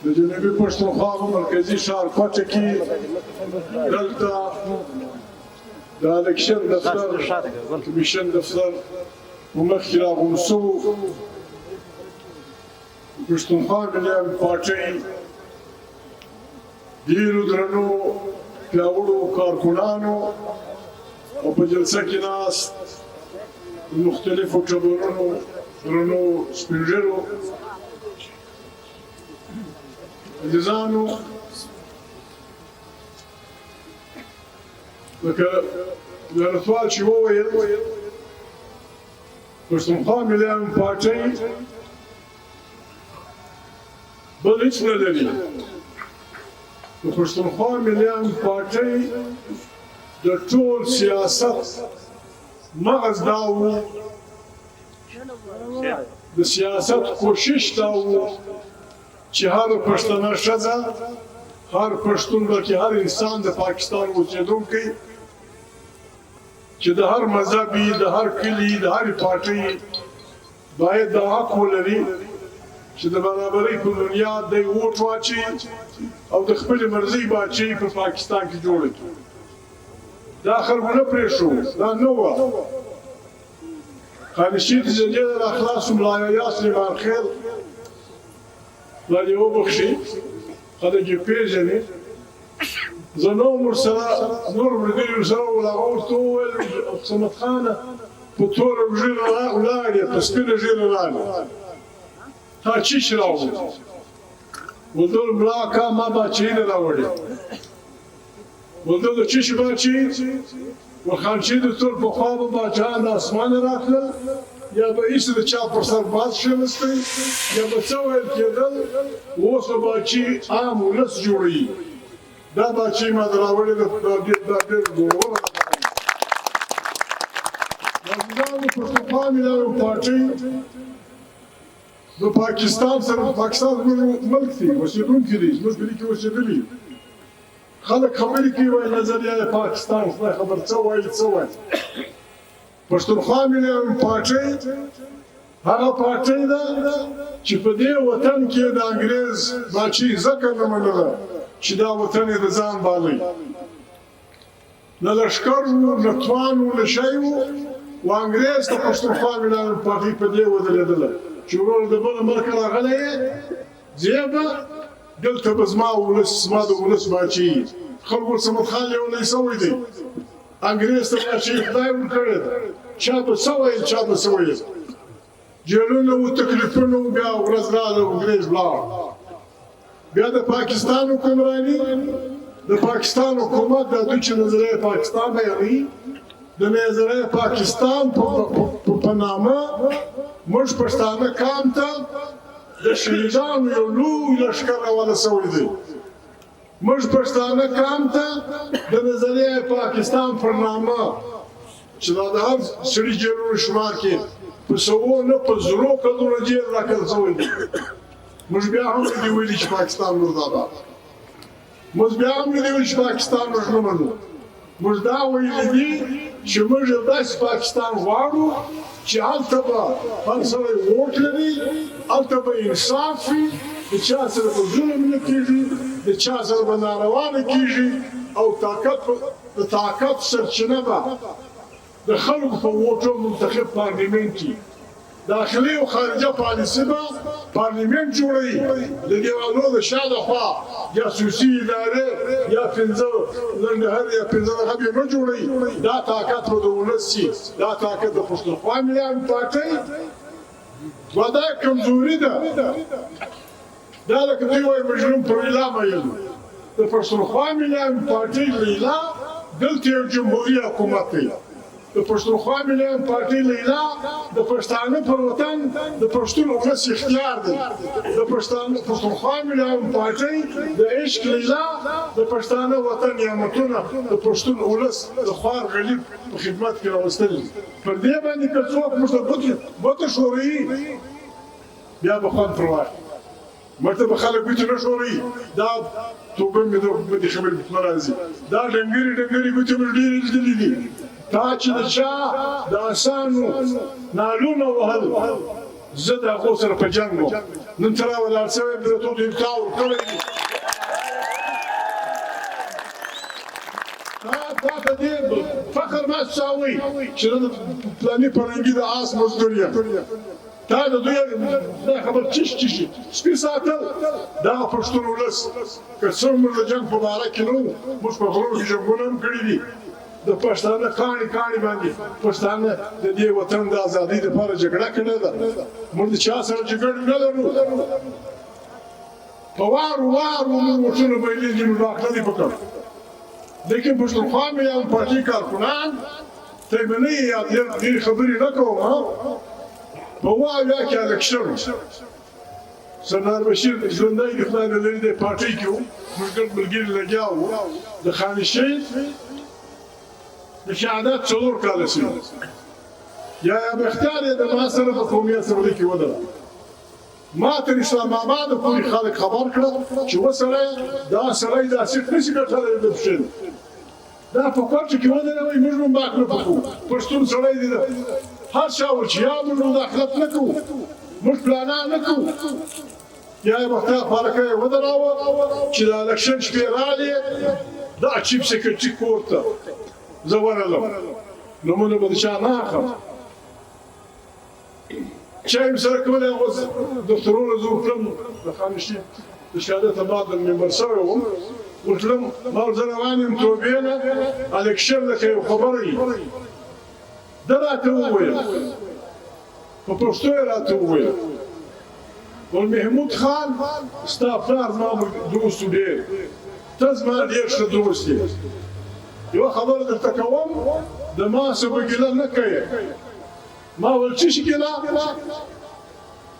د جنوبي پښتونخوا په مرکزي ښار کوټه کې دلته د الیکشن دفتر کمیشن دفتر په مخکې راغونډ شوو پښتونخوا ملي پارټۍ ډېرو درنو پیاوړو کارکونانو او په جلسه کې ناست مختلفو ټبرونو درنو سپین ږیرو عزیزانو لکه لرتوال چې وویل پښتونخوا ملي پارټۍ بل هیڅ نه لري د پښتونخوا ملي پارټۍ د ټول سیاست مغز دا و د سیاست کوشش دا و چې هر پښتنه ښځه هر پښتون بلکې هر انسان د پاکستان اوسېدونکی چې د هر مذهب وي د هر کلي د هرې پارټۍ باید دا حق ولري چې د برابرۍ په بنیاد دی ووټ واچي او د خپلې مرضۍ باچۍ په پاکستان کې جوړه کړي دا خلکو نه پرېښو دا نه وه خانشي د زندې د راخلاصو ملا یا سلیمان خیل خدای دې وبخښي خلک یې پېژني زه نه وم ورسره نور ملګري ورسره وو هغه ورته وویل سمت خانه په توره ږیره ولاړې په سپینه ږیره راغلې تا چیش راوړې ورته ویل ملا اکا ما باچۍ نه راوړې ورته د چیش باچۍ ورخانچې د ټول پخوا به باچان د اسمانه راتلل یا به ایسه د چا پر سر باز شوستی یا به څه ویل کېدل اوس به باچي عام ولس جوړوي دا باچۍ ما در راوړې ده دا ډېر ګوروره عزیزانو پښتونخوا ملي پارټۍ د پاکستان سره پاکستان زموږ ملک دی اوسېدونکي دي زموږ په دې کې اوسېدلي خلک خبرې کوي وایي نظریه پاکستان خدای خبر څه وایي څه وایي پښتونخوا ملي پارټۍ هغه پارټۍ ده چې په دې وطن کې د انګریز باچۍ ځکه نه منله چې دا وطن یې د ځان بالی نه لښکر وو نه توان وو نه شی وو و انګریز ته پښتونخوا ملي پارټۍ په دې ودرېدله چې ورور د بله ملکه راغلی یې ځې به دلته به زما ولس زما د ولس باچۍ خلکو سمت خان لیونی سوی دی انګریز ته باچۍ خدای ورکړې ده چا به څه ویل چا به څه ویل جیلونه وو تکلیفونه وو بیا ورځ راغله انګریز ولاړ بیا د پاکستان حکمراني د پاکستان حکومت دا دوی چې نظریه پاکستان بیانوي د نظریه پاکستان په نامه موږ پښتانه کام ته د شهیدانو یو لوی لښکر راواله سوی دی موږ پښتانه کام ته د نظریه پاکستان پر نامه چې دا د هر سړي جیلونو شمار کې په سوو نه په زرو کلونو جیل راکړل سوی دی موږ بیا هم نه دي ویلي چې پاکستان مرداباد موږ بیا هم نه دي ویلي چې پاکستان موږ نه منو موږ دا ویلي دي چې موږ داسې پاکستان غواړو چې هلته به هر سړی ووټ لري هلته به انصاف وي د چا سره به ظلم نه کېږي د چا سره به ناروا نه کېږي او د طاقت سرچینه به د خلکو په ووټو منتخب پارلیمنت وي داخلي او خارجه پالیسي به پارلیمنت جوړوي د دیوالو د شا لخوا جاسوسي ادارې یا پنځه لنډهر یا پنځه نښه به نه جوړوي دا طاقت به د ولس شي دا طاقت د پښتونخوا ملي پارټۍ دوه دا کمزوري ده دا لکه دوی وایي مجنون پر لیلا میل د پښتونخوا ملي پارټۍ لیلا دلته یو جمهوري حکومت دی د پښتونخوا ملي پارټۍ لیلا د پښتانه پر وطن د پښتون ولس اختیار دی د پښتونخوا ملي پارټۍ د عشق لیلا د پښتانه وطن نعمتونه د پښتون ولس د خوار غریب په خدمت کې راوستل پر دې باندې که څوک موږ ته ګوته ښوروي بیا به خوند پر واخلي موږ ته به خلک ګوتې نه ښوروي دا توبه مې د خبرې په راځي دا ډنګرې ګوتې مې ډېرې لیدلې دي تا چې د چا د اسانو نالونه وهل زه د هغو سره په جنګ وم نن ته راولاړ شوی یم د توتو انتخاب ورکړی دی تا ته دې فخر ما څاوي چې نن فلاني فرهنګي د آس مزدور یم تا د دوی دا خبر چش سپي ساتل دغه پښتون ولس که څه موږ د جنګ په باره کې نه وو موږ په غرونو کې جنګونه هم کړي دي د پښتانه کاڼي باندې پښتانه د دې وطن د ازادۍ دپاره جګړه کړې ده موږ د چا سره جګړه نه لرو په وارو موږ وټونه بایلېږي موږ داخله دې وکړ لیکن پښتونخوا مې یو پارټي کارکنان ته یې منې یا ډېرې خبرې نه کوم په واویا کې الکشن سردار بشیر ژوندی د خدای نه لري دی پارټۍ کې وو موږ ګډ ملګري لګیا وو د خانشین د شهادت 4 کاله شوي یا بختیار یې د ما سره په قومي اسمبلي کې ودره ما تر اسلام آباد پورې خلک خبر کړه چې وسړی دا سړی دا سیټ نشي ګټلی د پښین دا په کوټه کې ودروي موږ هم باک نه پکو پښتون سړی دی هر چا ول چې یا موږ مداخلت نه کوو موږ پلانان نه کوو یا یې بختیار فارکه یې ودراوه چې د الکشن شپې رالې دا چیف سیکرټري کور ته زه ورغلم نومونه به د چا نه اخلم چا یې سره کولی اوس دفترونه زه وکړم د خانشین د شهادت بعد ممبر شوی وم وتلم ما ورته روان یم توبې نه الکشن لکه یو خبره وي ده راته وویل په پښتو یې راته وویل ول محمود خان ستا پلار زما دوست و ډېر ته زما ډېر ښه دوست یې یوه خبره درته کوم د ما څه به ګیله نه کوې ما ول څه شي ګیله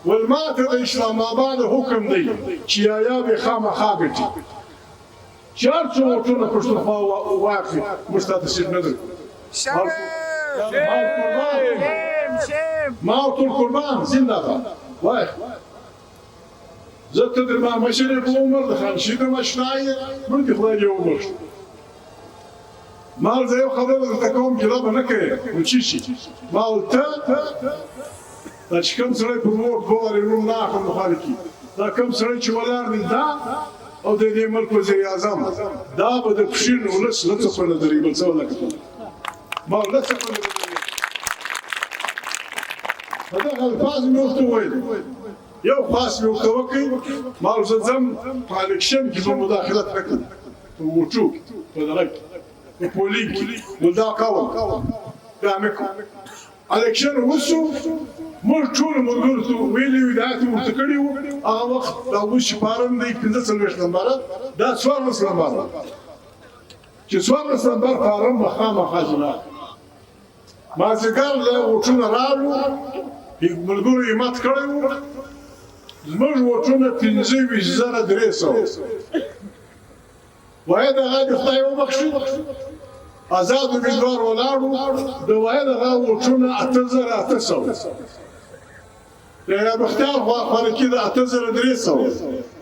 ول ما ته د اسلام آباد حکم دی چې یایا به خامخا ګټي چې هر څو وټونه پښتونخوا واخلي موږ تا ته سیټ نه درکړو ما ورته قربان زنده باد وایه زه ته در ما مشر یې په عمر د خانشین مشنا یې موږ دې خدای دې وبخښي ما زه یو خبره درته کوم ګیله به نه کوې نو چی شي ما ول ته دا چې کوم سړی پر موږ ووارې نوم نه اخلم مخالفي دا کوم سړی چې ولاړ دی دا او د دې ملک وزیر اعظم دا به د پښین ولس نه څه نه دري بل څه ونه کوي ما ول نه څه نه دري هغه الفاظ مې ورته وویل یو خاص مې ورته وکړ ما ول زه ځم په الکشن کې به مداخلت نه کوم په وټو په دغه په پولینګ کې نو دا کوم دا نه کوم الکشن وسو موږ ټول ملګرو ته ویلي وو دا ته ورته کړي وو هغه وخت دا اوس چې فارم دی 15 نمبر دا 14 نمبر چې 14 نمبر فارم مخامخ جنا مازیګر له وټونه راوړو ملګرو یې مات کړی وو زموږ وټونه 15,300 وایه دغه د خدای وبخښي آزاد امیدوار ولاړو د وایه دغه وټونه 8,800 د بختیار خوارکي د 8,300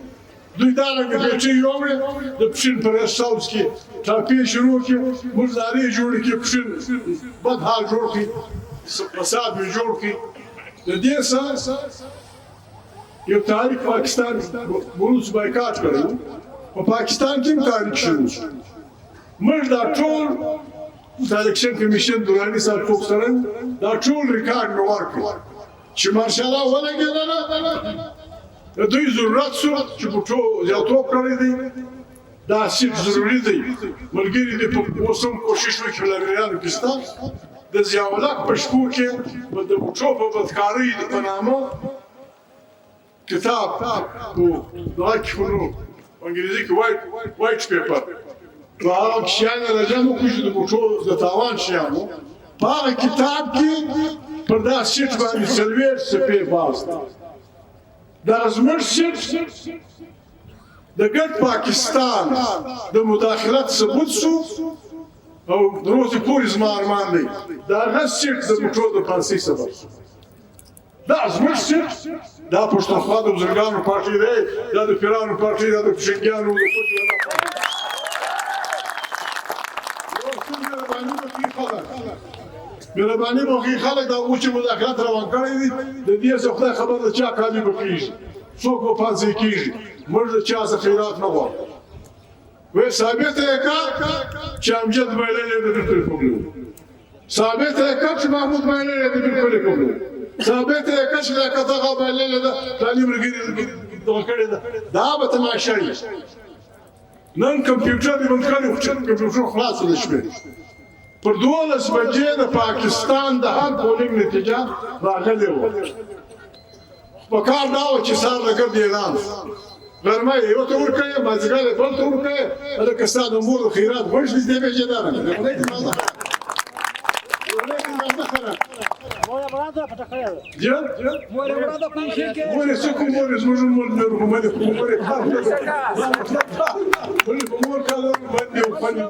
دوی دا رنګه پیچې یوړې د پښین په ریسټ هاوس کې ټاپې شروع کړې موږ نارې جوړې کړې پښین بد حال جوړ کړي فساد مې جوړ کړي د دې سره یو تاریخ پاکستان بروس بایکاټ کړی په پاکستان کې هم تاریخ شروع شو موږ دا ټول د الکشن کمیشن دوراني صاحب کوک سره دا ټول ریکارډ مې ورکړ چې مارشاله ولګېدله د دوی ضرورت شو چې په ټول زیاتوب کړی دی دا سیټ ضروري دی ملګري دې په اوس هم کوشش وکړي په لاریانو کې شته د ضیاءالحق په شپو کې د بوټو په بدکارۍ په نامه کتاب په دغه کې په انګریزي کې وایټ پیپر په هغه کې شیان راجمع کړي چې د بوټو د تاوان شیانو په هغه کتاب کې پر دا سیټ باندې 40 صفحې بحث دا زموږ سیټ د ګډ پاکستان د مداخلت ثبوت شو او دروځي پوری زما ارمان دی دا هغه سیټ د بوټو د پانسي سبب دا زموږ سیټ دا پښتونخوا د بزرګانو پارټي دی دا د پیرانو پارټي دا د پښنګیانو د مهرباني وکړئ خلک دا اوس چې مذاکرات روان کړي دي د دې څخه خدای خبر ده چا کالي به کېږي څوک به پانسۍ کېږي موږ د چا څخه خیرات نه غواړو وی ثابت یې کړه چې امجد بایللې د بالکل کوملو ثابت یې کړه چې محمود بایللې د بالکل کوملو ثابت یې کړه چې دغه بایللې د تعلیم لګېدل دغه کړې ده دا به تماشا وي نن کمپیوټر یې بند کړی خو چې کمپیوټر خلاص دی شپې پر 12 بجې د پاکستان د هر پولینګ نتیجه راغلې وه په کار دا وه چې سهار لګر د اعلان غرمه یې یو ته ورکوې مازدیګر یې بل ته ورکوې هلکه ستا د مور خیرات غونډ شي دې بېجې داره مورې څه کوم مورې زموږ مور مې ورغوملې خو مورې کار نه ولې په مور کار باندې او خوندې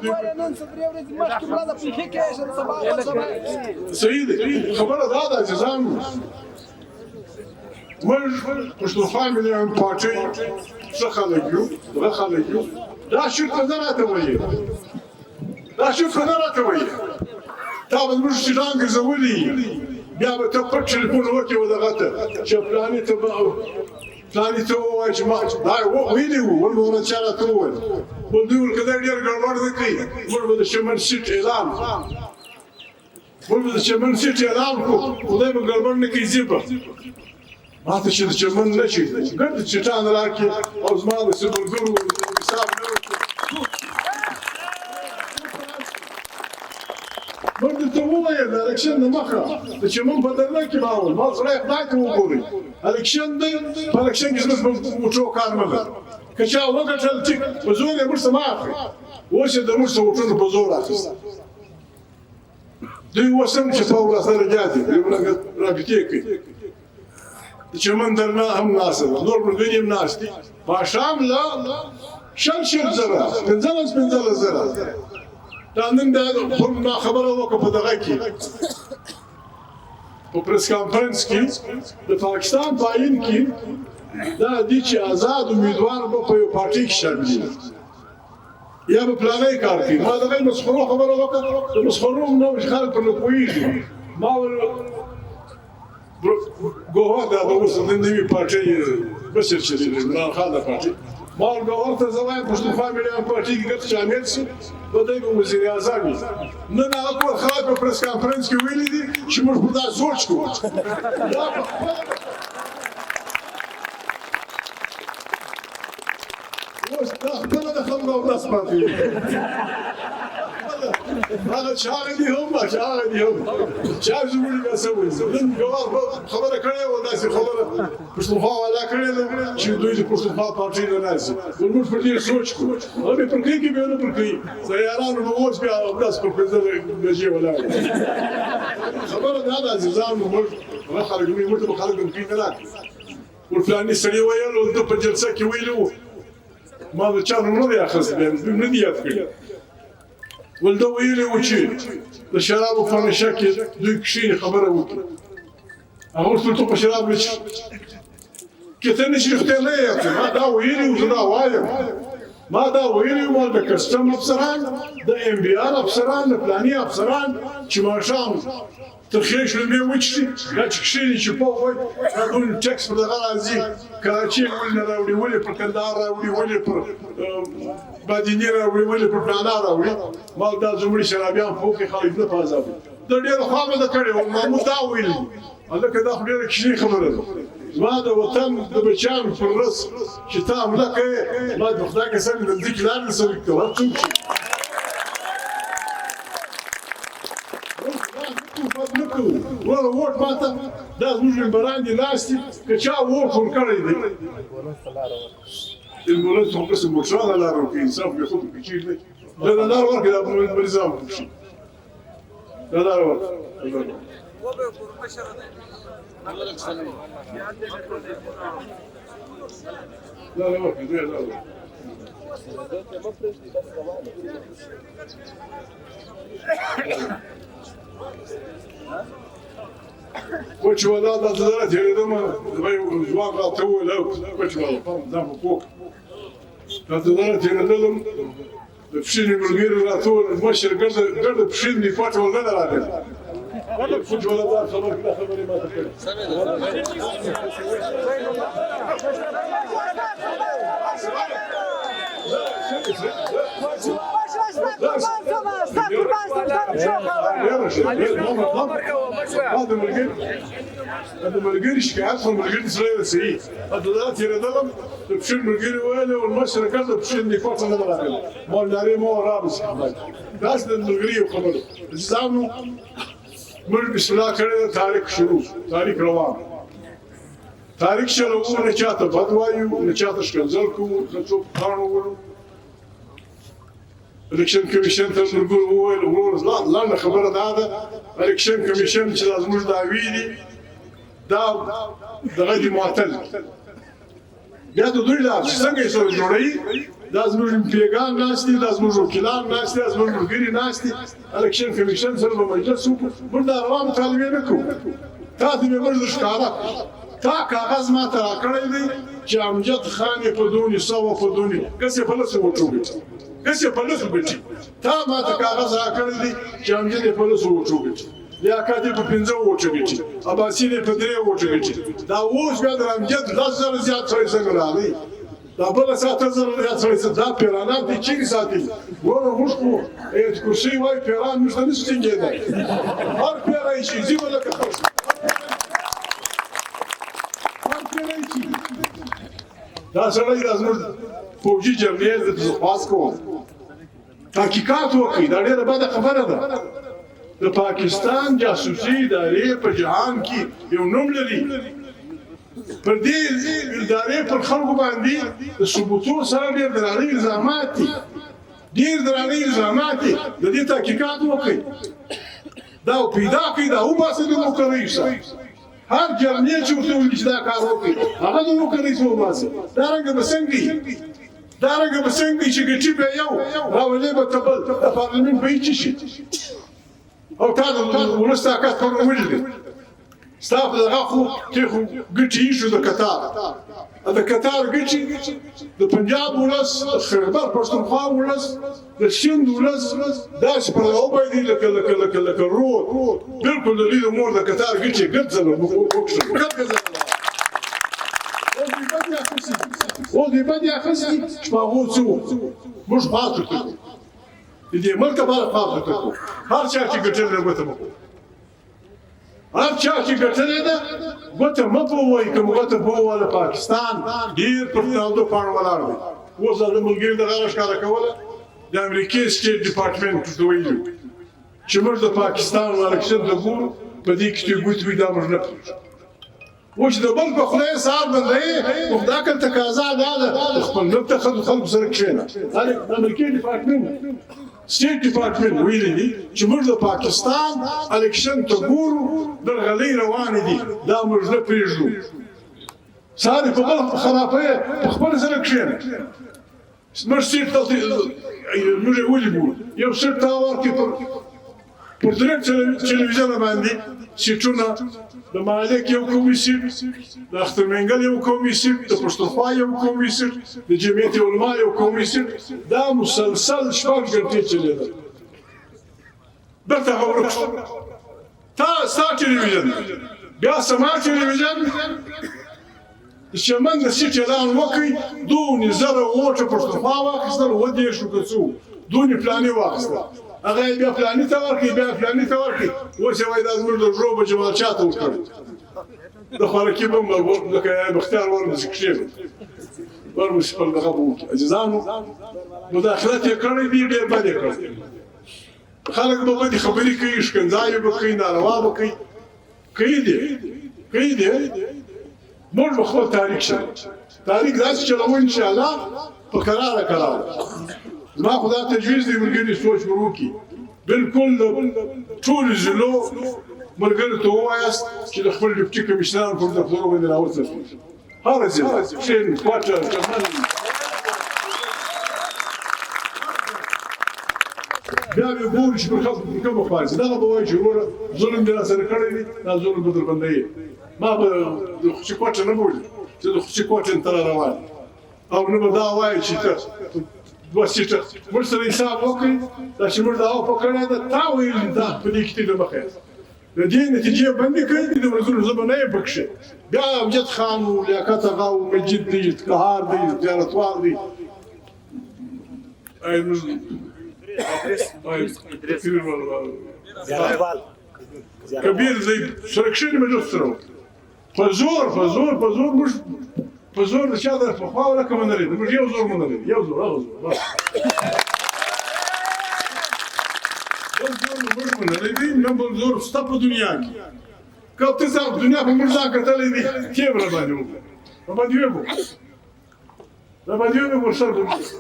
صحیح دی خبره دا ده عزیزانو موږ پښتونخوا ملي پارټۍ څه خلک یو دغه خلک یو دا شرک نه راته وایي دا شرک نه راته وایي تا به زموږ سیټان ګرځولي بیا به ته پټ ټلیفون وکړې و دغه ته چې فلاني ته ووایه چې ما دا ویلي وو ول به چا راته وویل ول دوی ول که دا ډېر ګډوډ نه کوي موږ به د چمن سیټ اعلان موږ به د چمن سیټ اعلان کړو خدای به ګډوډ نه کوي زه به ما ته چې د چمن نه شي ګرد چټان راکړي او زما د سبلګرو حساب نه ورکړي موږ درته وویل د الکشن د مخه د چمن په درنه کې باول ما سړی خدای ته وګورئ الکشن دی په الکشن کې زموږ په موټرو کار نه لري که چا وګټل ټیک په زور یې موږ څه مه اخلئ اوس یې د موږ څه وټونه په زور اخیسته دوی اوس هم چې په ورځ لګیا دي رابطې کوي د چمن درنه هم ناسته ده نور ملګري هم ناست دي ماښام له شل زره 15 زره دا نن دا ما خبره وکړه په دغه کې په پریس کانفرنس کې د پاکستان په آیین کې دا دي چې آزاد امیدوار به په یو پارټۍ کې شامل وي یا به پلانۍ کار کوي ما دغه مسخرو خبره وکړه د مسخرو نه خلک پرې پوهېږي ما ګوهر دا د اوس د نوي پارټۍ مشر چې دی عمران خان د پارټۍ ما ګوهر ته زه وایم پښتونخوا ملي پارټۍ کې ګټ شامل شي نو دی به وزیر اعظم وي نن هغه ټول خلک په پریس کانفرنس کې ویلي دي چې موږ پر دا سوچ کوو اوس دا خپله د خلکو اودس پاتې هغه چې هغه دي هم چې هغه دي هم چې هغه زموږ بیا څه وایي نن ګوهر خبره کړې وه داسې خبره پښتونخوا والا کړې ده چې دوی د پښتونخوا پارټۍ نه راشي موږ پر دې سوچ کوو هغه مې پر کوي کې بیا نه پر کوي سیارانو به اوس بیا اودس پر 15 بجې ولاړ خبره دا ده عزیزانو موږ هغه خلک موږ ته به خلک هم کوي نه راکړي ور فلاني سړي ویل د په جلسه کې ویلي وو ما د چا نوم نه دی اخیستی بیا دوی نه دي یاد کړي ول دا ویلي وو چې د شرابو په نشه کې دوی کښېني خبره وکړي هغه ورته ته په شراب نه څښي که ته نه شي خدای نه یې ما دا ویلي وو زه دا وایم ما دا ویلي وو د کسټم افسران د ام بي آر افسران د پلاني افسران چې ماښام ترخې شلومې وچښي یا چې کښېني چې پوه وایي دا ټول ټکس په دغه راځي کراچي یې ولې نه راوړي ولې پر کندهار راوړي ولې پر بادیني راوړي ولې پر پلانه راوړي ما دا زموږ شرابیان پوکې خلک نه په عذاب د ډېره خوا مې ده کړې وه محمود دا ویلي هلکه دا خو ډېره کښنۍ خبره ده زما د وطن د بچیانو پر ورځ چې ته حمله کوې ما د خدای قسم د ځمکې لار نه سوي کوه هر څوک چې وروره ووټ ماته دا زموږ ممبران دي ناست دي که چا ووټ ورکړی دی المولد خو قسم موټرانه لاره وکړي انصاف بې خود پکې چیر دی دا لاره ورکړي دا نظام وکړي دا لاره ورکړي لاره ورکړي دوی لاره ورکړي Koç valla da zara teledim ve uzman kaltı öyle koç valla tam bu Kadınlara teledim pişini bulgari ratı başır garda pişini fatı oldu da خو جوړدار خبرې ما ته کړې هذا ملقيني شكايات خو ملقيني سلاية سيء هذا لا تيردلم بشير ملقيني ويلي والمشرق كذا بشير نيكوت أنا بلاقي مول ناري مو رابس ناس الملقيني وخبره الإسلام مل بسم الله كذا تاريخ شروع تاريخ روان تاريخ شروع نشاط بدوايو نشاط شكنزلكو نشوف قانون الكشن كميشن تنقول هو لا لا خبره هذا الكشن كميشن لازم مش داويدي دا غادي معتل بيادو دوی لا څنګه یې سره جوړي لازم پیغام ناشتي لازم وکیلان ناشتي لازم مرګري ناشتي الکشن کمیشن سره مجلس وردا روان طالبین کو تا دې مرز ښکارا تا کاغذ ما ته راکړی دی چې امجد خان په دونی سو په دونی کسه په لاسو وټوګي کسه په لاسو بچي تا ما ته کاغذ راکړی دی چې امجد په لاسو وټوګي یا کدی په 15 وټوګي اباسي دې په 3 وټوګي دا اوس بیا د امجد لزر زیات څه څنګه راغلی دا بل ساعت زر زیات څه دا پیرانه دي چې ساتي ورو مشکو اې کورسي وای پیران مش نه ستنګي ده هر پیرای شي زیبل که خلاص دا سړی د زموږ فوجي جرنیل د خاص کوم تحقیقات وکړي دا ډېره بده خبره ده د پاکستان جاسوسي ادارې په جهان کې یو نوم لري پر دې ادارې پر خلکو باندې د ثبوتو سره ډېر درانه الزامات دي د دې تحقیقات وکړي دا پیدا کړي دا وباسي د مقرري سره هر جرنیل چې ورته ویل چې دا کار وکړي هغه د مقرري سره وباسي دا رنګ به څنګه چې ګټي به یو راولې به تبل د پارلمان به هیڅ شي او تا د ولس طاقت په ویل ستاپ دغه خو ته خو ګټي شو د قطار ګټي د پنجاب ولس خیبر پښتونخوا ولس د سیند ولس داس پر او باندې لکه روډ بالکل د دې مور د قطار ګټي ګرځل او دې باندې اخسي شپږو څو مش پاتې دې ملک بار پاتې هر چا چې ګټل وته هر چا چې ګټلې ده ګوته مه پوهوئ که ګوته پوهواله پاکستان ډېر پر تاوده پاڼه ولاړ دی اوس د ملګري دغه ښکاره کوله د امریکې سټیټ ډپارټمنټ ورته ویلي چې موږ د پاکستان الکشن ته ګورو په دې کې چې ګوت وي دا موږ نه پرېږدو اوس د بل په خدای صاحب باندې خدا کله تقاضا دا ده خپل ملک ته خلکو سره کښېنه د امریکې ډپارټمنټ سټیټ ډپارټمنټ ویلي دي چې موږ د پاکستان الکشن ته ګورو درغلۍ روانې دي دا موږ نه پرېږدو ساري په بل خرافۍ په خپل سره کښېنه موږ سټیټ ته موږ یې ولیدو یو سټ ته ورکړي پر درې تلویزیون باندې سیټونه د مالک یو قومي سیټ د اخترمنګل یو قومي سیټ د پښتونخوا یو قومي سیټ د جمعیت علما یو قومي سیټ دا مسلسل شپږ ګنټې چلېدل دلته خبره ستا ټلویزیون بیا سما ټلویزیون شمن د سیټ اعلان وکړي دونې زره ووټه پښتونخوا واخیستل 20 که څو دونې پلانې واخیستل هغه بیا پلانې ته ورکړي اوس یې وایي دا زموږ د ژوبه جمال چاته ورکړي د خوارکي به لکه مختار ورمسي کښېږي ورمسي خپل دغه به وکړي عزیزانو مداخلت یې کړی دی ډېر بد یې کړی خلک به بدې خبرې کوي ښکنځاوې به کوي ناروا به کوي دی موږ به خپل تاریخ شو تاریخ داسې چلوو انشاءالله په کراره زما خدا تجویز دی ملګري سوچ وکړي بالکل ټول ضلعو ملګرو ته ووایاست چې د خپل ډیپټي کمیشنر پر دفترو باندې راوڅرخي هره ضلع شین کوټه چمن بیا به ګورو چې پر خلکو کومه خواځي دغه به وایي چې وروره ظلم دې راسره کړی دی دا ظلم به درباندې یې ما به د خوشي کوټه نه بولي چې د خوشي کوټې ته روان او نه به دا وایي چې ته دوه سیټه موږ سره حساب وکړئ دا چې موږ دا وکړی ده تا ویل دا په دې کې د مخه د دې نتیجې باندې کوي د ورزونو زبنه یې بکشه بیا امجد خان و لیاقت آغا و مجید دی قهار دی زیارتوار دی کبیر دی سرکشن مجلس سره په زور موږ په زور د چا د پخوا ورکه منه لري موږ یو زور منه لري یو زور هغه زور نمبر زور ستا په دنیا کې که ته ځان په دنیا په موږ ځان کتلی دي کیب راباندې وکړه راباندې وکړو ورسره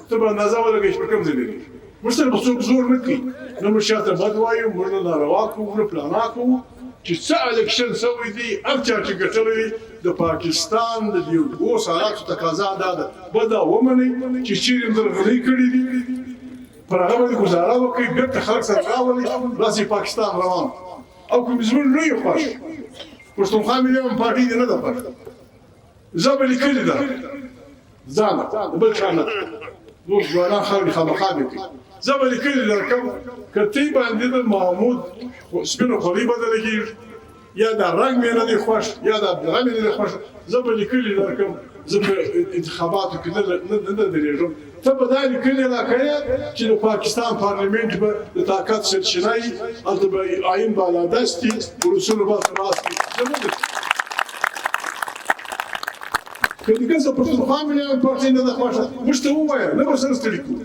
ته به اندازه ولګوې چې په کوم ځای لري موږ سره به څوک زور نه کوي نه موږ چاته بد وایو موږ نه ناروا کوو نه پلانا کوو چې څه الکشن سوی دي هر چا چې ګټلی دی د پاکستان د دې اوس حالاتو تقاضا دا ده به دا ومنئ چې چیرې درغلۍ کړي دي پر هغه باندې ګزاره وکړئ بېرته خلک سره راولئ داسې پاکستان روان او کوم زموږ نه یې خوښ پښتونخوا ملي هم پارټي دې نه ده خوښ زه به لیکلې ده ځان بل چا نه نور ځوانان خلک خامخا دې کوي زه به لیکلې درکړم که ته باندې د محمود سپینو خولۍ بدله کېږي یا دا رنګ مې نه دی خوښ یا دا دغه مې نه دی خوښ زه به لیکلې درکړم زه په انتخاباتو کې نه درېږم ته به دا لیکلې راکړې چې د پاکستان پارلمنټ به د طاقت سرچینه وي هلته به آیین بالادست وي اصولو به خلاص وي زه نه درکړم که د کس د پښتونخوا ملي پارټۍ نه ده خوښه موږ ته ووایه نه به سره ستړي کړو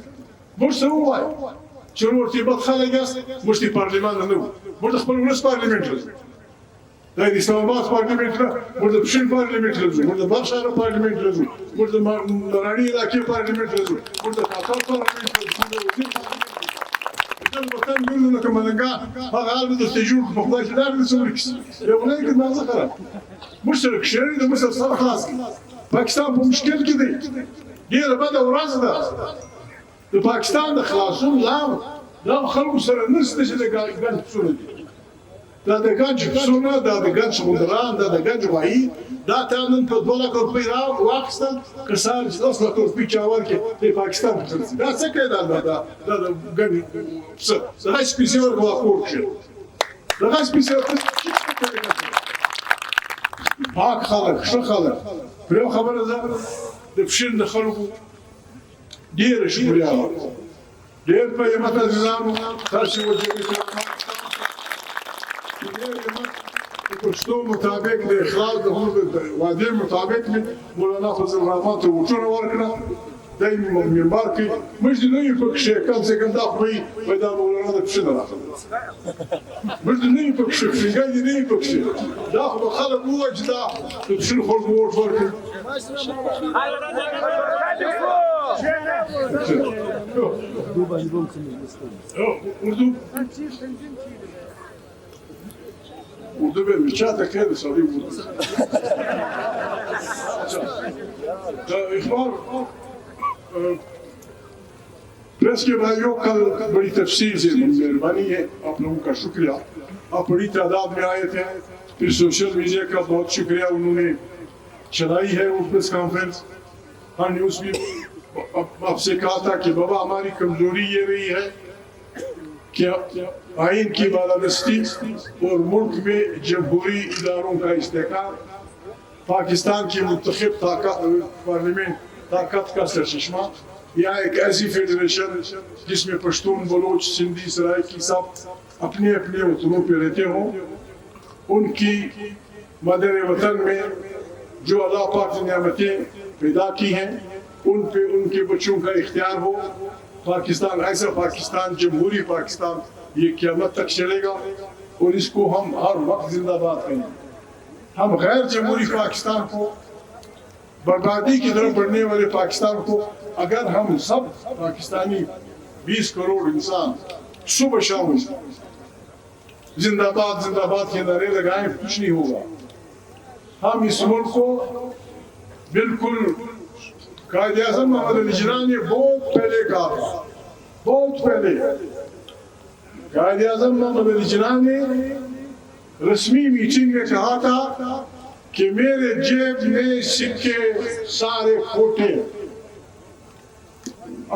موږ ته ووایه چې ورته بد خلک یاست موږ د پارلمان نه وو موږ د خپل ولس پارلمنټ لرو دا د اسلام آباد پارلمنټ نه موږ د پښین پارلمنټ لرو موږ د بخشهر پارلمنټ لرو موږ د مراڼي علاقې پارلمنټ لرو موږ د کاکړ پارلمنټ لرو موږ د وزیر د وطن ګرځو لکه ملنګان هغه حال به درته جوړ کړو په خدای چې دا به څه ورکړي یو نه یې کړي ماغزه خراب موږ سره کښېنئ د موږ سره سره خلاص کړي پاکستان په مشکل کې دی ډېره بده ورځ ده د پاکستان د خلاصون لار دا خلکو سره نشته چې د ګنج پسونه دي دا د ګنج پسونه دا د ګنج سمندران دا د ګنج غوایي دا تا نن په 2 لک روپۍ واخیستل که سهار چې 10 لک روپۍ چا ورکړې د پاکستان په خرڅي دا څه کوي دا د ګنج پسه دغه سپیسې ورکړه کور کښې دغه سپیسې پاک خلک ښه خلک پر یو خبره ده د پښین د خلکو ډېره شکریه ډېر په همت عزیزانو تاسې وجهوي د پښتو مطابق د اخلاص د وعدې مطابق مې مولانا فضل الرحمن ته ووټونه ورکړه دی مې منبر کوي موږ دې نه یو پکښې کم سے کم دا خو وایي وایي دا مولانا د پښې نه راغلی موږ دې نه یو پکښې پښینګی دې نه یو پکښې دا خو به خلک ووایي چې دا د پښینو خلکو ووټ ورکړي اردو به چاته خیلی سالی بود اخبار प्रेस के भाइयों कल बड़ी तफसील से मेहरबानी है आप लोगों का शुक्रिया आप बड़ी तादाद में आए थे फिर सोशल मीडिया का बहुत शुक्रिया उन्होंने चलाई है वो प्रेस कॉन्फ्रेंस हाँ न्यूज़ भी आपसे कहा था कि बाबा हमारी कमजोरी ये रही है कि आइन की बालादस्ती और मुल्क में जमहूरी इदारों का इस्तेहकाम पाकिस्तान की मुंतखब पार्लियामेंट ताकत का सरचश्मा या एक ऐसी फेडरेशन जिसमें पश्तून बलोच सिंधी सराइकी सब अपने अपने वतनों पर रहते हों उनकी मदर वतन में जो अल्लाह पाक ने नेमतें पैदा की हैं उन पे उनके बच्चों का इख्तियार हो पाकिस्तान ऐसा पाकिस्तान जमहूरी पाकिस्तान ये क़यामत तक चलेगा और इसको हम हर वक्त जिंदाबाद करेंगे हम गैर जमहूरी पाकिस्तान को बर्बादी की तरफ बढ़ने वाले पाकिस्तान को अगर हम सब पाकिस्तानी 20 करोड़ इंसान सुबह शाम जिंदाबाद जिंदाबाद के नारे लगाएं कुछ नहीं होगा हम इस मुल्क को बिल्कुल कायदे आज़म मोहम्मद अली जिन्ना ने बहुत पहले कहा था बहुत पहले कायदे आज़म मोहम्मद अली जिन्ना ने रस्मी मीटिंग में कहा था कि मेरे जेब में सिक्के सारे खोटे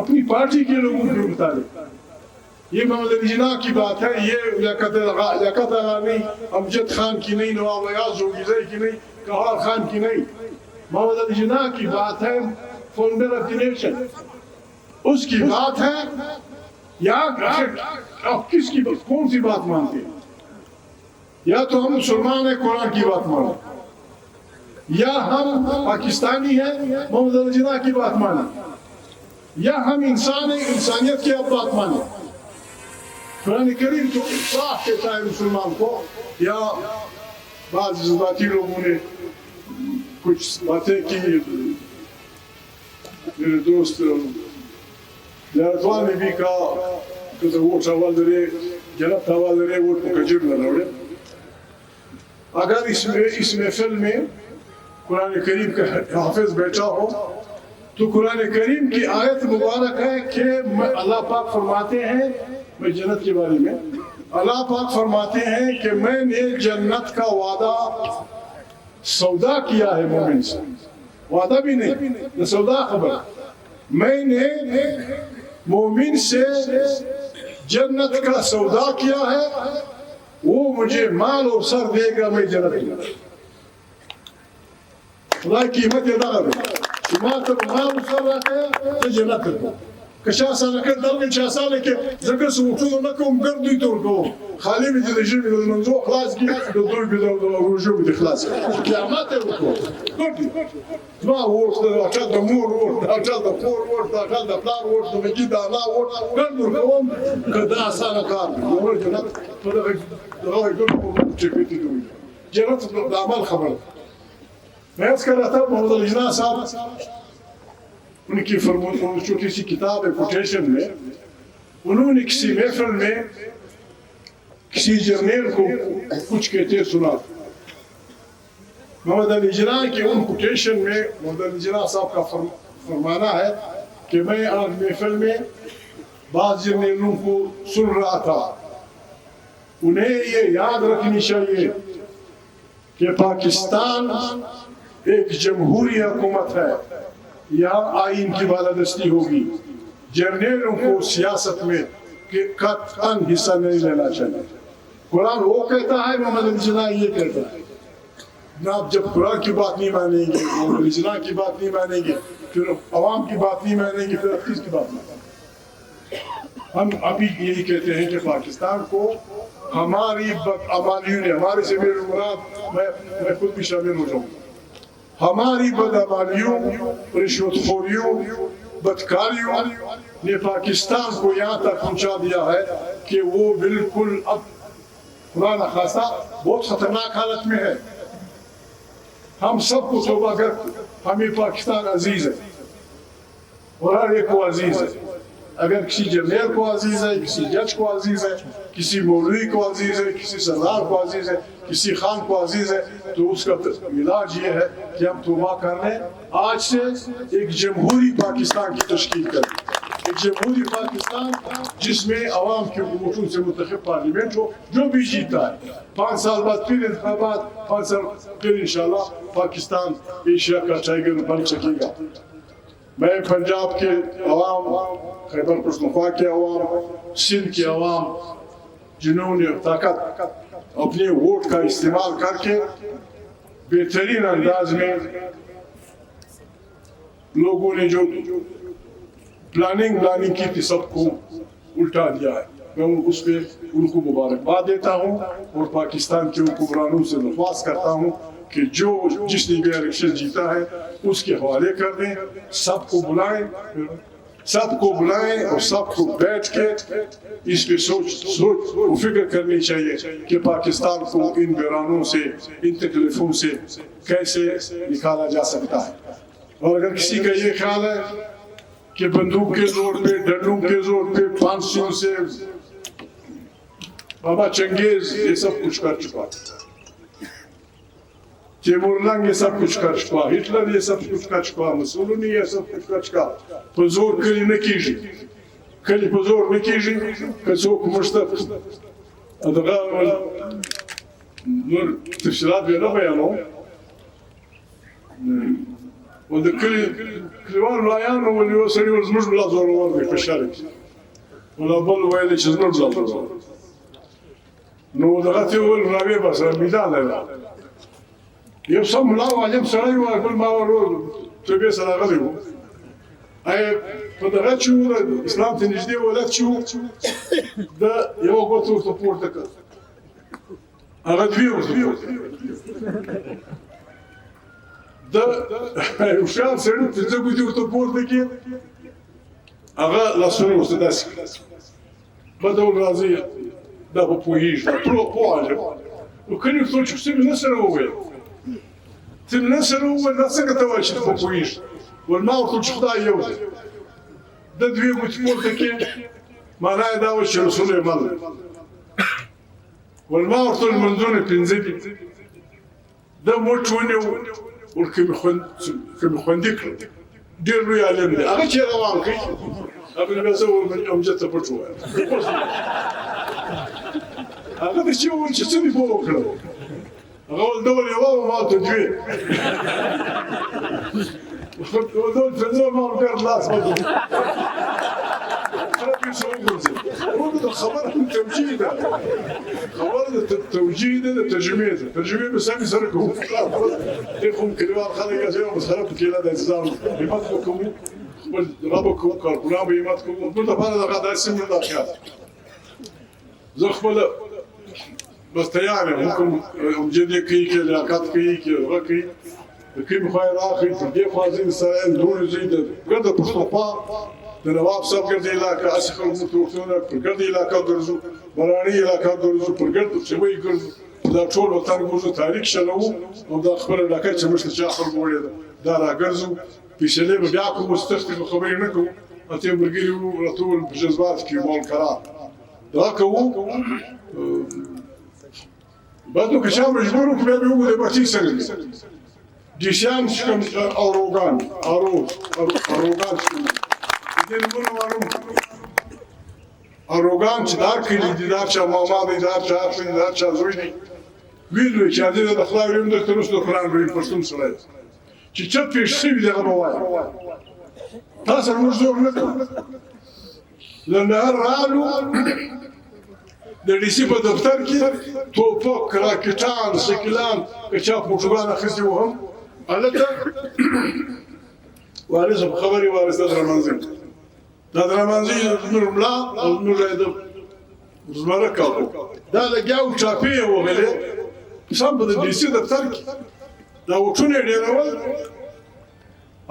अपनी पार्टी के लोगों के मुताबिक یہ محمد علی جناح کی بات ہے، یہ لیاقت اعلانی امجد خان کی نہیں، نواب ایاز اچکزئی کی نہیں، قہار خان کی نہیں، محمد علی جناح کی بات ہے، فاؤنڈر آف دی نیشن، اس کی بات ہے۔ یا آپ کس کی کون سی بات مانتے ہیں؟ یا تو ہم مسلمان ہیں قرآن کی بات مانیں، یا ہم پاکستانی ہیں محمد علی جناح کی بات مانیں، یا ہم انسان ہیں انسانیت کی اب بات مانیں۔ قرآن کریم تو صاف کہتا ہے مسلمان کو، یا بعض جذباتی لوگوں نے کچھ باتیں کی، میرے دوست لیارتوان نے بھی کہا کہ ووٹ حوال درے جنت حوال درے ووٹ کو کجر نہ روڑے۔ اگر اس محفل میں قرآن کریم کا حافظ بیٹھا ہو تو قرآن کریم کی آیت مبارک ہے کہ اللہ پاک فرماتے ہیں، میں جنت کے بارے میں اللہ پاک فرماتے ہیں کہ میں نے جنت کا وعدہ سودا کیا ہے مومن سے، وعدہ بھی نہیں، سودا خبر، میں نے مومن سے جنت کا سودا کیا ہے، وہ مجھے مال اور سر دے گا، میں جنت دوں گا۔ خدا کی قیمت یہ دار ہے، شما تب مال اور سر رکھے تو جنت دوں کشا سال کر دل کے 6 سال کے زکر سوچو نہ کوم گردی تو کو خالی بھی رجیم بھی منزو خلاص کی دو بھی دو روجو بھی خلاص قیامت ہے کو گردی ما وورد اچھا دمور وورد اچھا دپور وورد اچھا دپلار وورد تو کی دا لا وورد گردو کوم کدا سال کار اور جنت تو دا کو چپیتی دو جنت دا عمل خبر میں اس کا رہتا محمد علی جناح صاحب ان کی چھوٹی سی کتاب ہے کوٹیشن میں، انہوں نے کسی محفل میں کسی جرنیل کو کچھ کہتے سنا۔ محمد علی جناح کے ان کوٹیشن میں محمد علی جناح صاحب کا فرمانا ہے کہ میں آج محفل میں بعض جرنیلوں کو سن رہا تھا، انہیں یہ یاد رکھنی چاہیے کہ پاکستان ایک جمہوری حکومت ہے، یہاں آئین کی بالادستی ہوگی، جرنیلوں کو سیاست میں قطعاً حصہ نہیں لینا چاہیے۔ قرآن وہ کہتا ہے، محمد علی جناح یہ کہتا ہے۔ جناب جب قرآن کی بات نہیں مانیں گے، محمد علی جناح کی بات نہیں مانیں گے، پھر عوام کی بات نہیں مانیں گے، پھر کس کی بات مانیں گے؟ ہم ابھی یہی کہتے ہیں کہ پاکستان کو ہماری بدعمالیوں نے، ہمارے سے میرے مراد میں خود بھی شامل ہو جاؤں، ہماری بدعمالیوں، رشوت خوریوں، بدکاریوں نے پاکستان کو یہاں تک پہنچا دیا ہے کہ وہ بالکل اب خدا نخواستہ بہت خطرناک حالت میں ہے۔ ہم سب کو توبہ کر، ہمیں پاکستان عزیز ہے اور ہر ایک کو عزیز ہے۔ اگر کسی جرنیل کو عزیز ہے، کسی جج کو عزیز ہے، کسی مولوی کو عزیز ہے، کسی سردار کو عزیز ہے، کسی خان کو عزیز ہے، تو اس کا علاج یہ ہے کہ ہم توبہ کر لیں، آج سے ایک جمہوری پاکستان کی تشکیل کریں، ایک جمہوری پاکستان جس میں عوام کے ووٹوں سے منتخب پارلیمنٹ ہو، جو بھی جیتا ہے 5 سال بعد پھر انتخابات، 5 سال پھر انشاءاللہ پاکستان ایشیا کا ٹائگر بن سکے گا۔ میں پنجاب کے عوام، خیبر پختونخوا کے عوام، سندھ کے عوام، جنہوں نے طاقت اپنے ووٹ کا استعمال کر کے بہترین انداز میں لوگوں نے جو پلاننگ کی تھی سب کو الٹا دیا ہے، میں اس پہ ان کو مبارکباد دیتا ہوں اور پاکستان کے حکمرانوں سے درخواست کرتا ہوں کہ جس نے بھی الیکشن جیتا ہے اس کے حوالے کر دیں، سب کو بلائیں اور سب کو بیٹھ کے اس پہ سوچ و فکر کرنی چاہیے کہ پاکستان کو ان بحرانوں سے، ان تکلیفوں سے کیسے نکالا جا سکتا ہے۔ اور اگر کسی کا یہ خیال ہے کہ بندوق کے زور پہ، ڈنڈوں کے زور پہ، پھانسیوں سے، بابا چنگیز یہ سب کچھ کر چکا، تیمور لنگ یہ سب کچھ کر چکا، ہٹلر یہ سب کچھ کر چکا، مسولینی یہ سب کچھ کر چکا، پزور کلی نکیجی، کلی پزور نکیجی، کسوک مشتف ادغار نور تفصیلات بینا بیانو و دا کلیوان لایانو ولی و سری ورزمش بلا زوروان بی پشارک ولا بل ویل چې زموږ ځل نو دغه ته ویل راوی بس میدان لا یو سم ملا عالم سړی و بل ما ورو ته به سره غلی و ای په دغه چې اسلام ته نږدې ولادت شو د یو غوتو ته پورته کړ هغه دوی ورته د یو شان سړی چې زه ګوتو ته پورته کې هغه لاسونه ورته داسې په ډول راځي دا په پوهېږي دا ټول پوهه نو کله څو چې څه نه سره وویل څه نه سره وویل دا څنګه ته وایي چې په پوهېږي ولما ورته چې خدای یو دی د دوی ګوتې پورته کې معنا یې دا و چې رسول یې مل ولما ورته لمونځونه پنځه دي د موټ ونیو ورکوي خوندي کړ ډېر لوی عالم دی هغه چې روان کړي هغه بیا زه امجد ته پټ ووایم هغه د چې وویل چې څه دې به وکړل هغه ول ډول یې واوه ما ته دوی ودول فنزور ما ورکړ لاس مدو خلق يسوي وګرځي ورته د خبره توجیه ده خبره د توجیه ده د ترجمه ده ترجمه به سمي سره کوم خو کلیوال خلک یې زه مسخره په کې لا د انتظار همت کوم خپل رابو کوم کارونه به همت کوم ټول د فار دغه داسې نه ده خیال زه خپل بس تیار یم کوم امجد کوي کې لیاقت کوي کې هغه کوي د کوم خیر راخي تر دې فازین سره نور زید ګرد پښتونخوا د نواب صاحب ګرد علاقې اسخه متوختونه پر ګرد علاقې ګرځو برانی علاقې ګرځو پر ګرد چې وایي ګرځو دا ټول وطن ګورو تاریخ شلو او دا خبره علاقې چې موږ ته خپل وړي دا راګرځو پیشلې بیا کوم مستخدم خبرې نه کوو اته برګری ورتول په جذبات کې مول قرار دا کوو بعد نو که شام مجبور کو به وګورې د پارتي سره دیشان شکم آروگان آروگان شکم دیدن منو معلوم آروگان چه دار کلی دیدار چه ماما دیدار چه حرف دیدار چه زوی دی ویلوی چه دیده دخلا ویم در ترست دو قرآن روی پرستون سراید چه چه پیش سیوی دیگه بوای تاثر مجزور نکن لنه هر رالو در دیسی په دفتر کې توپک راکټان سکلان که چا پورتوګال اخیستي و هم هلته وارث په خبرې وارث د درمانځي دا درمانځي نور ملا او نور د زمره کاوه دا لګیاو چاپی وغله سم په دیسی دفتر کې دا وټونه ډیرول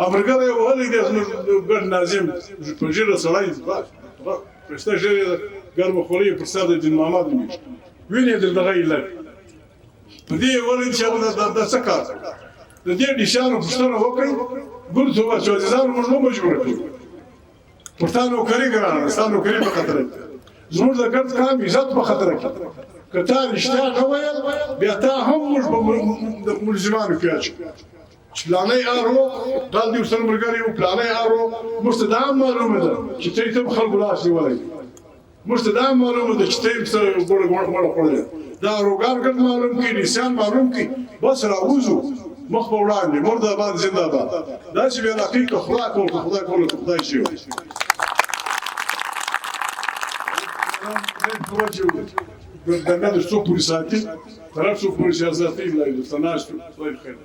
امرګر یو هلي د ګر ناظم په جره سړای پرسته جره ګرم خوري پر سر د دین محمد میش ویني دغه ایله په دې ولې چې د څه کار د دې نشانو پښتنه وکړي ګل څو چې ځان موږ مجبور کړو پښتنو کړی ګران ستانو کړی په خطر زموږ د ګرد کام عزت په خطر کې کته رښتیا نه ویل بیا ته هم موږ په ملزمانو کې اچ پلانې ارو دال دې سره مرګري او پلانې ارو مستدام معلومه ده چې ته خلکو لاس نیولای مستدام معلومه ده چې ته سره ګوره خورل دا روګان ګر معلوم کی نشان معلوم کی بس راوځو مخ په وړاندې مرده آباد زنده آباد دا چې بیا حقیقت خدا کول خدای شي د نه د څو پولیساتي طرف څو پولیساتي لایو تناست خیر